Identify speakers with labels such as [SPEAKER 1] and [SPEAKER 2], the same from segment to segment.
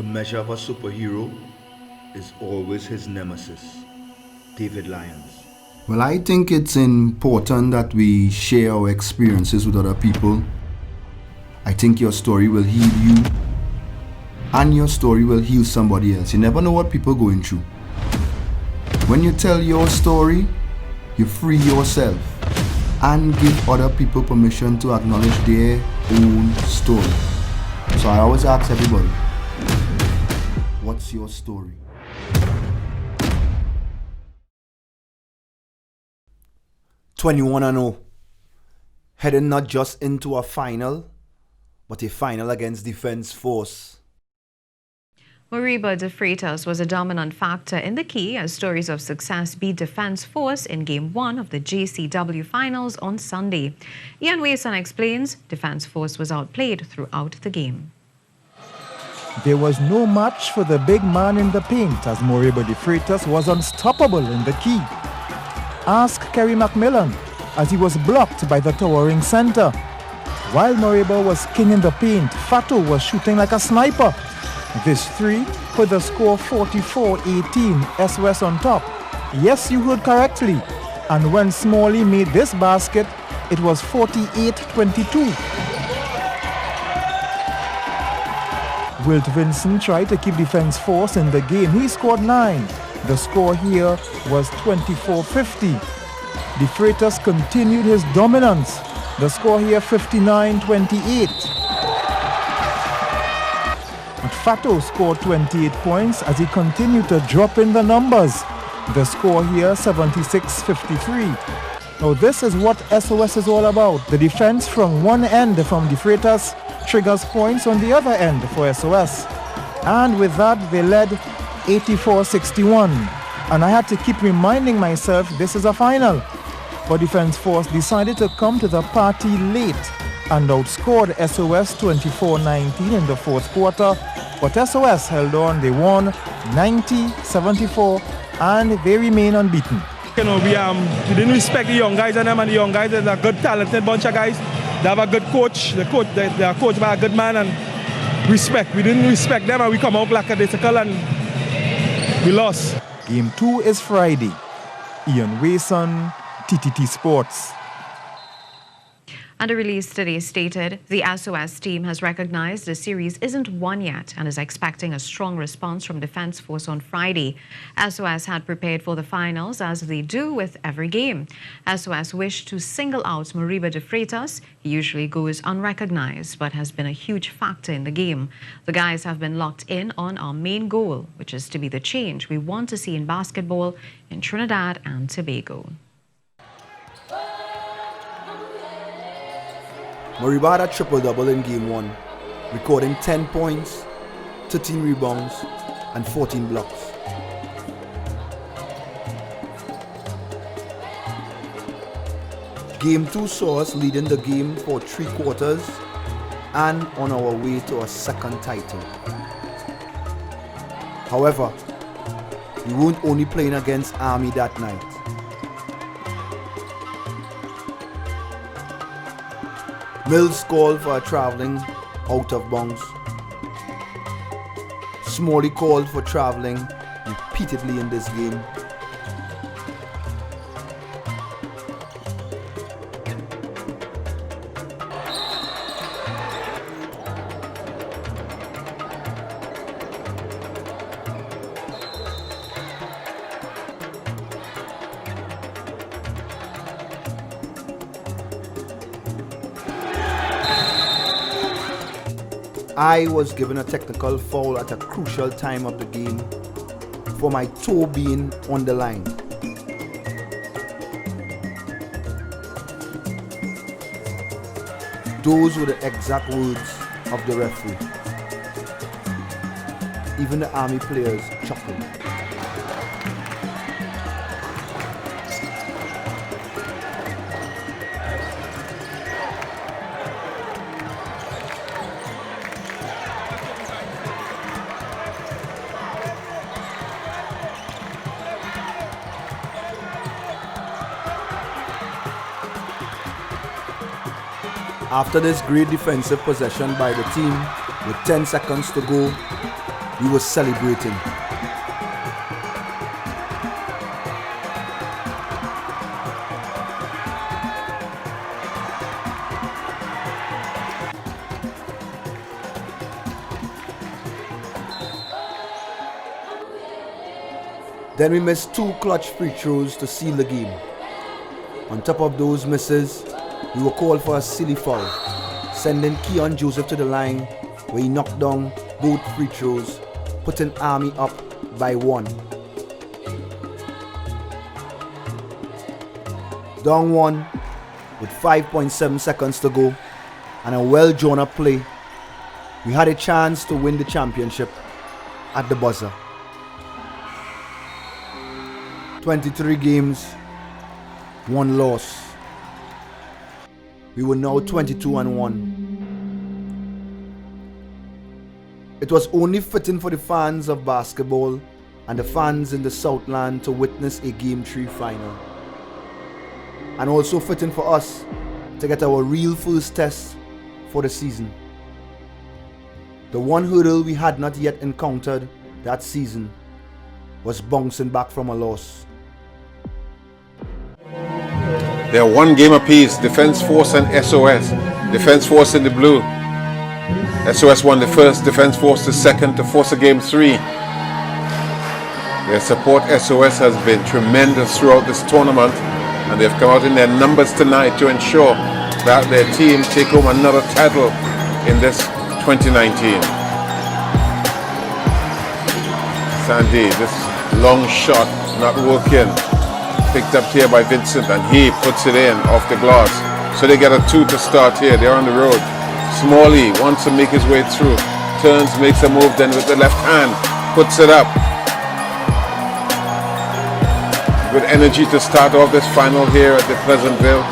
[SPEAKER 1] The measure of a superhero is always his nemesis. David Lyons.
[SPEAKER 2] Well, I think it's important that we share our experiences with other people. I think your story will heal you, and your story will heal somebody else. You never know what people are going through. When you tell your story, you free yourself and give other people permission to acknowledge their own story. So I always ask everybody, what's your story?
[SPEAKER 1] "21-0, heading not just into a final, but a final against Defence Force.
[SPEAKER 3] Moriba de Freitas was a dominant factor in the key as Stories of Success beat Defence Force in Game 1 of the JCW Finals on Sunday. Ian Wason explains Defence Force was outplayed throughout the game.
[SPEAKER 4] There was no match for the big man in the paint as Moriba de Freitas was unstoppable in the key. Ask Kerry McMillan as he was blocked by the towering center. While Moriba was king in the paint, Fatou was shooting like a sniper. This three put the score 44-18, SOS on top. Yes, you heard correctly. And when Smalley made this basket, it was 48-22. Wilt Vincent tried to keep Defence Force in the game. He scored 9. The score here was 24-50. De Freitas continued his dominance. The score here 59-28. But Fatou scored 28 points as he continued to drop in the numbers. The score here 76-53. Now this is what SOS is all about. The defense from one end from De Freitas triggers points on the other end for SOS. And with that they led 84-61. And I had to keep reminding myself this is a final. But Defence Force decided to come to the party late and outscored SOS 24-19 in the fourth quarter. But SOS held on. They won 90-74 and they remain unbeaten.
[SPEAKER 5] You know, we didn't respect the young guys and them, and the young guys is a good, talented bunch of guys. They have a good coach. They are coached by a good man, and respect. We didn't respect them, and we come out lackadaisical and we lost.
[SPEAKER 4] Game 2 is Friday. Ian Wason, TTT Sports.
[SPEAKER 3] And a release today stated the SOS team has recognized the series isn't won yet and is expecting a strong response from Defence Force on Friday. SOS had prepared for the finals as they do with every game. SOS wished to single out Moriba de Freitas. He usually goes unrecognized but has been a huge factor in the game. The guys have been locked in on our main goal, which is to be the change we want to see in basketball in Trinidad and Tobago.
[SPEAKER 1] Moriba had a triple-double in Game 1, recording 10 points, 13 rebounds, and 14 blocks. Game 2 saw us leading the game for 3 quarters and on our way to a second title. However, we weren't only playing against Army that night. Mills called for a travelling out of bounds. Smalley called for travelling repeatedly in this game. I was given a technical foul at a crucial time of the game for my toe being on the line. Those were the exact words of the referee. Even the Army players chuckled. After this great defensive possession by the team, with 10 seconds to go, we were celebrating. Then we missed 2 clutch free throws to seal the game. On top of those misses, we were called for a silly foul, sending Keon Joseph to the line where he knocked down both free throws, putting Army up by 1. Down 1 with 5.7 seconds to go and a well drawn up play, we had a chance to win the championship at the buzzer. 23 games, 1 loss. We were now 22-1. It was only fitting for the fans of basketball and the fans in the Southland to witness a Game 3 final. And also fitting for us to get our real first test for the season. The one hurdle we had not yet encountered that season was bouncing back from a loss.
[SPEAKER 6] They are 1 game apiece, Defence Force and SOS. Defence Force in the blue. SOS won the first, Defence Force the second to force a game 3. Their support SOS has been tremendous throughout this tournament, and they've come out in their numbers tonight to ensure that their team take home another title in this 2019. Sandy, this long shot not working. Picked up here by Vincent, and he puts it in off the glass. So they get a 2 to start here. They're on the road. Smalley wants to make his way through. Turns, makes a move, then with the left hand, puts it up. Good energy to start off this final here at the Pleasantville.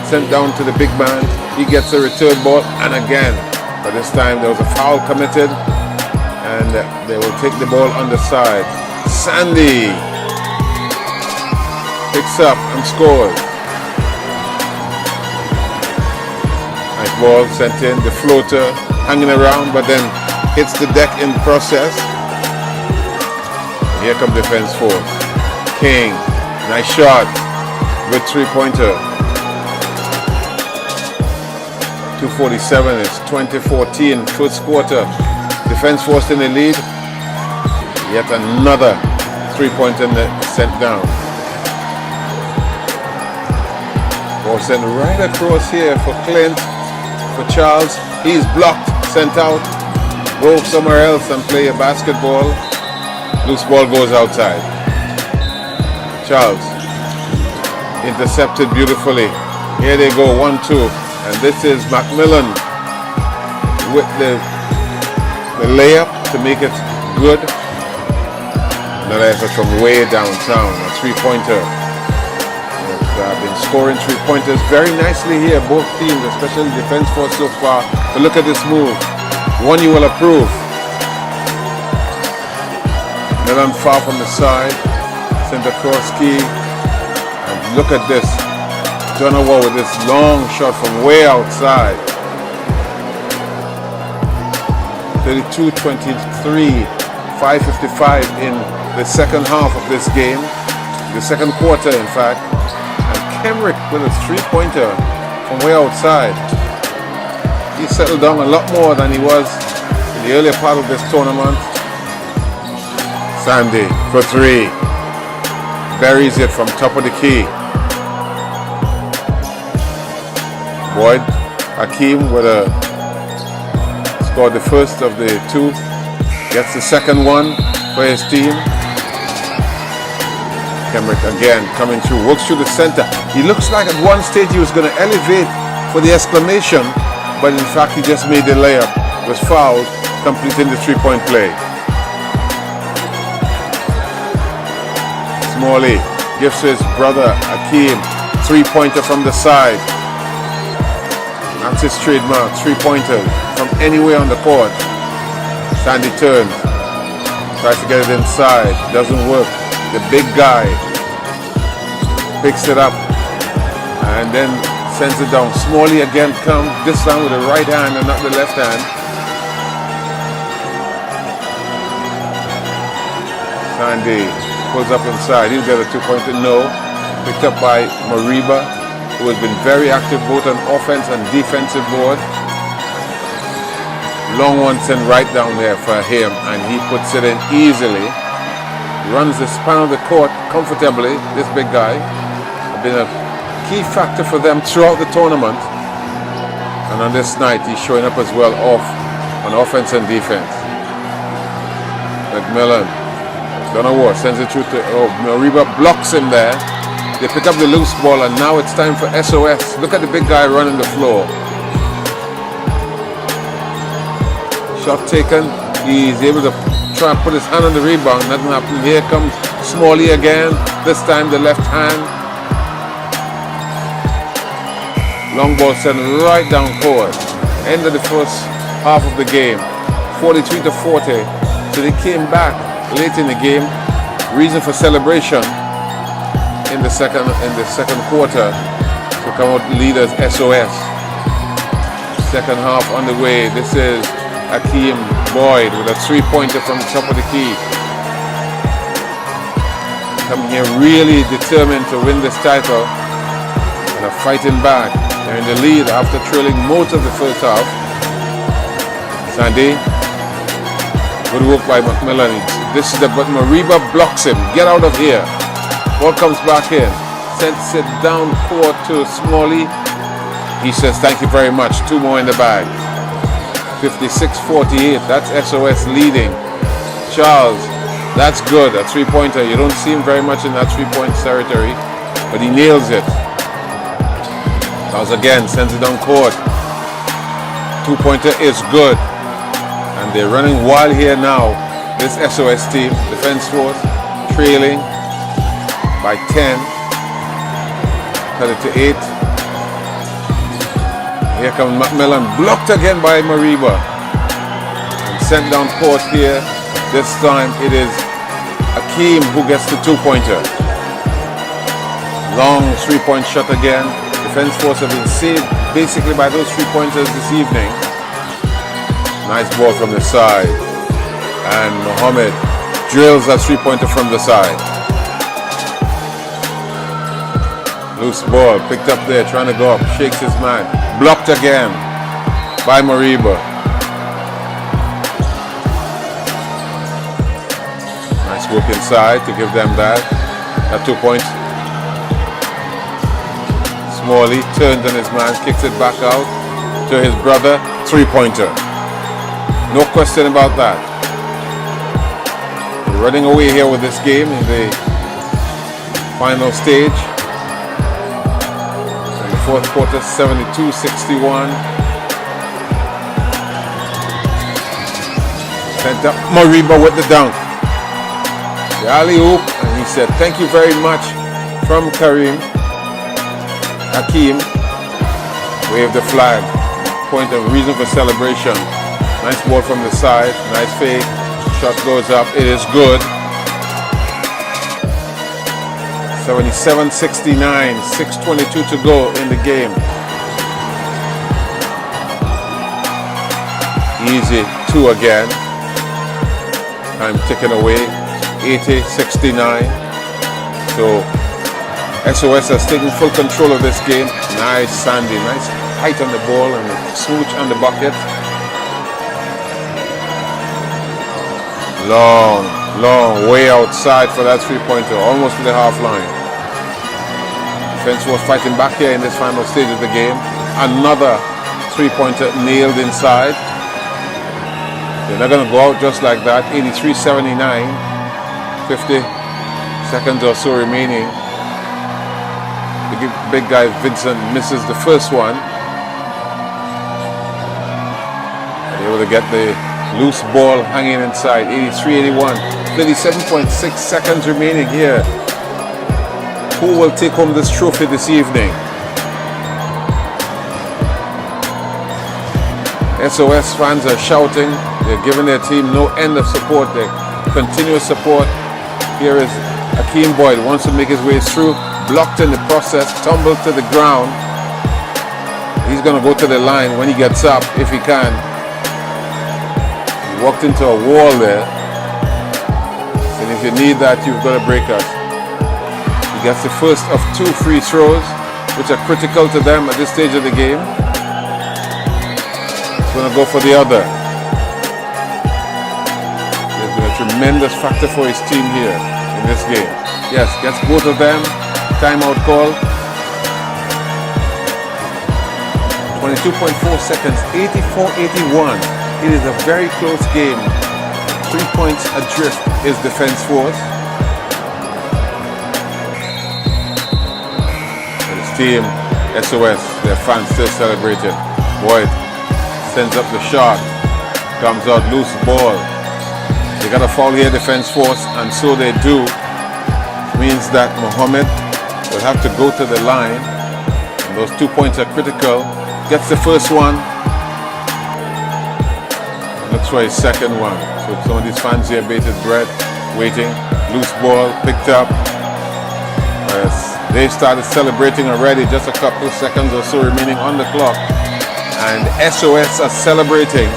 [SPEAKER 6] Sent down to the big man. He gets a return ball, and again, but this time there was a foul committed, and they will take the ball on the side. Sandy picks up and scores. Nice ball sent in, the floater hanging around, but then hits the deck in process. Here comes Defence Force. King, nice shot, good 3-pointer. 2:47, it's 2014, first quarter. Defence Force in the lead. Yet another 3-pointer sent down. Ball sent right across here for Clint, for Charles. He's blocked, sent out. Go somewhere else and play a basketball. Loose ball goes outside. Charles intercepted beautifully. Here they go, 1-2. And this is Macmillan with the layup to make it good. Another effort from way downtown, a 3-pointer. Been scoring 3-pointers very nicely here, both teams, especially Defence Force so far. But look at this move, one you will approve. Milan far from the side, sent across key, and look at this. Donovan with this long shot from way outside. 32-23, 5:55 in the second half of this game, the second quarter in fact. Kemrick with a 3-pointer from way outside. He settled down a lot more than he was in the earlier part of this tournament. Sandy for 3. Buries it from top of the key. Boyd Hakeem with scored the first of the 2. Gets the second one for his team. Kemrick again coming through, works through the center. He looks like at one stage he was going to elevate for the exclamation, but in fact he just made the layup, was fouled, completing the 3-point play. Smalley gives his brother Akeem 3-pointer from the side. That's his trademark, 3-pointer from anywhere on the court. Sandy turns, tries to get it inside, doesn't work. The big guy picks it up and then sends it down. Smalley again comes, this time with the right hand and not the left hand. Sandy pulls up inside. He'll get a 2-pointer. No. Picked up by Mariba, who has been very active both on offense and defensive board. Long one sent right down there for him, and he puts it in easily. Runs the span of the court comfortably. This big guy has been a key factor for them throughout the tournament. And on this night, he's showing up as well on offense and defense. McMillan, Donawar sends it through to Mariba, blocks him there. They pick up the loose ball, and now it's time for SOS. Look at the big guy running the floor. Shot taken. He's able to try and put his hand on the rebound. Nothing happened. Here comes Smalley again. This time the left hand. Long ball sent right down court. End of the first half of the game. 43-40. So they came back late in the game. Reason for celebration in the second quarter to come out leaders SOS. Second half on the way. This is Akeem Boyd with a 3-pointer from the top of the key. Coming here really determined to win this title and are fighting back. They're in the lead after trailing most of the first half. Sandy. Good work by McMillan. This is but Mariba blocks him. Get out of here. Ball comes back in. Sends it down court to Smalley. He says thank you very much. 2 more in the bag. 56-48. That's SOS leading. Charles, that's good. A 3-pointer. You don't see him very much in that 3-point territory, but he nails it. Charles again sends it down court. 2-pointer is good. And they're running wild here now. This SOS team, Defence Force, trailing by 10. Cut it to 8. Here comes McMillan, blocked again by Mariba. And sent down court here. This time it is Akeem who gets the 2-pointer. Long 3-point shot again. Defence Force have been saved basically by those 3-pointers this evening. Nice ball from the side. And Mohammed drills that 3-pointer from the side. Loose ball picked up there, trying to go up, shakes his man. Blocked again by Mariba. Nice work inside to give them that 2-point. Smalley turns on his man, kicks it back out to his brother. 3-pointer. No question about that. We're running away here with this game in the final stage. Fourth quarter, 72-61. Sent up Mariba with the dunk. The alley-oop, and he said, thank you very much from Hakeem. Wave the flag. Point of reason for celebration. Nice ball from the side. Nice fake. Shot goes up. It is good. 77-69, 6:22 to go in the game. Easy 2 again. Time ticking away. 80-69. So SOS has taken full control of this game. Nice Sandy, nice height on the ball and a smooch on the bucket. Long way outside for that 3-pointer, almost to the half line. Defence was fighting back here in this final stage of the game. Another 3-pointer nailed inside. They're not going to go out just like that. 83-79, 50 seconds or so remaining. The big guy Vincent misses the first one. They're able to get the loose ball hanging inside. 83-81. 37.6 seconds remaining here. Who will take home this trophy this evening? SOS fans are shouting. They're giving their team no end of support. Their continuous support. Here is Akeem Boyd. Wants to make his way through. Blocked in the process. Tumbled to the ground. He's going to go to the line when he gets up, if he can. Walked into a wall there. And if you need that, you've got to break us. He gets the first of 2 free throws, which are critical to them at this stage of the game. He's going to go for the other. There's been a tremendous factor for his team here in this game. Yes, gets both of them. Timeout call. 22.4 seconds, 84-81. It is a very close game. 3 points adrift is Defence Force. And his team, SOS, their fans still celebrating. Boyd sends up the shot. Comes out loose ball. They got a foul here, Defence Force, and so they do. Means that Mohammed will have to go to the line. And those 2 points are critical. Gets the first one. Looks for his second one. So some of these fans here, bated breath, waiting. Loose ball picked up. They started celebrating already. Just a couple of seconds or so remaining on the clock. And SOS are celebrating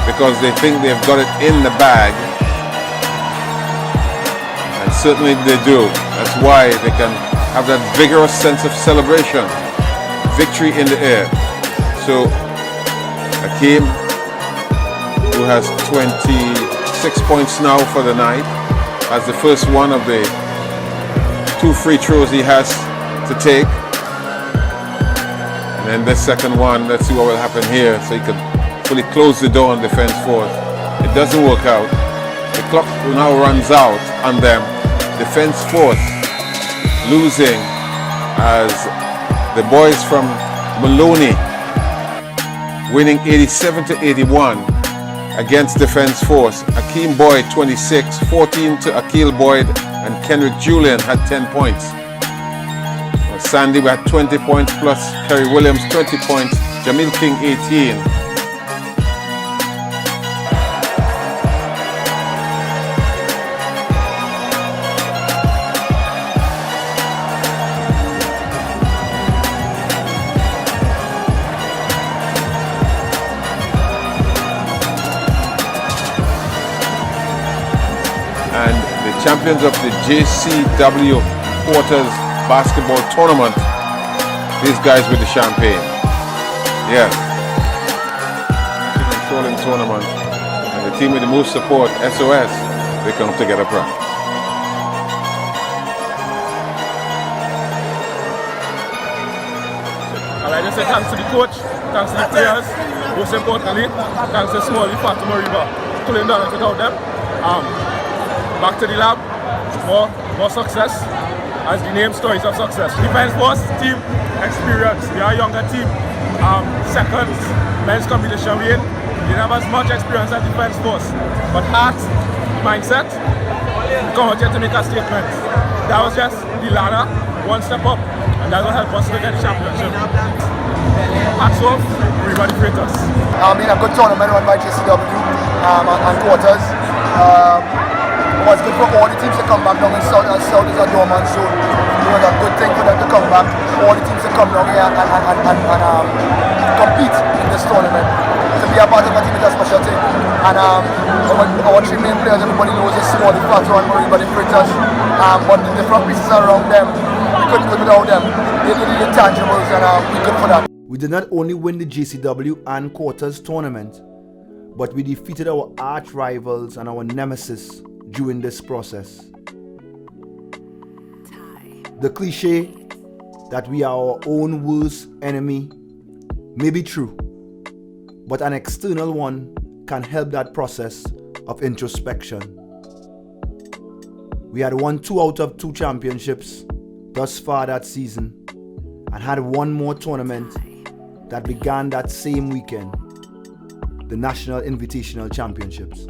[SPEAKER 6] because they think they've got it in the bag. And certainly they do. That's why they can have that vigorous sense of celebration. Victory in the air. So Hakeem, who has 26 points now for the night, as the first one of the 2 free throws he has to take. And then the second one, let's see what will happen here, so he can fully close the door on Defence Force. It doesn't work out. The clock now runs out on them. Defence Force losing as the boys from Maloney winning 87-81 against Defence Force. Akeem Boyd 26, 14 to Akil Boyd, and Kendrick Julian had 10 points. Sandy had 20 points plus Kerry Williams 20 points, Jamil King 18. Champions of the JCW Quarters Basketball Tournament. These guys with the champagne. Yes. Controlling tournament. And the team with the most support, SOS, they come together proud.
[SPEAKER 5] And I just say thanks to the coach, thanks to the players, most importantly, thanks to Smalley, Fatima River, pulling down and without them. Back to the lab, more success, as the name Stories of Success. Defence Force team experience, they are a younger team. Second men's competition we in, they have as much experience as Defence Force. But heart, mindset, we come out here to make a statement. That was just the ladder, one step up, and that will help us to get the championship. Hats off, everybody create us.
[SPEAKER 1] In a good tournament run by JCW and Quarters. It was good for all the teams to come back down in South is a dormant zone. It was a good thing for them to come back, all the teams to come down here and compete in this tournament. To be a part of a team is a special thing. And our 3 main players, everybody knows is Small, the Fato and Marie, but the Fritters. But the different pieces around them, we couldn't do it without them. They did the intangibles and we're good for that.
[SPEAKER 2] We did not only win the JCW and Quarters tournament, but we defeated our arch rivals and our nemesis during this process. The cliche that we are our own worst enemy may be true, but an external one can help that process of introspection. We had won 2 out of 2 championships thus far that season and had one more tournament that began that same weekend, the National Invitational Championships.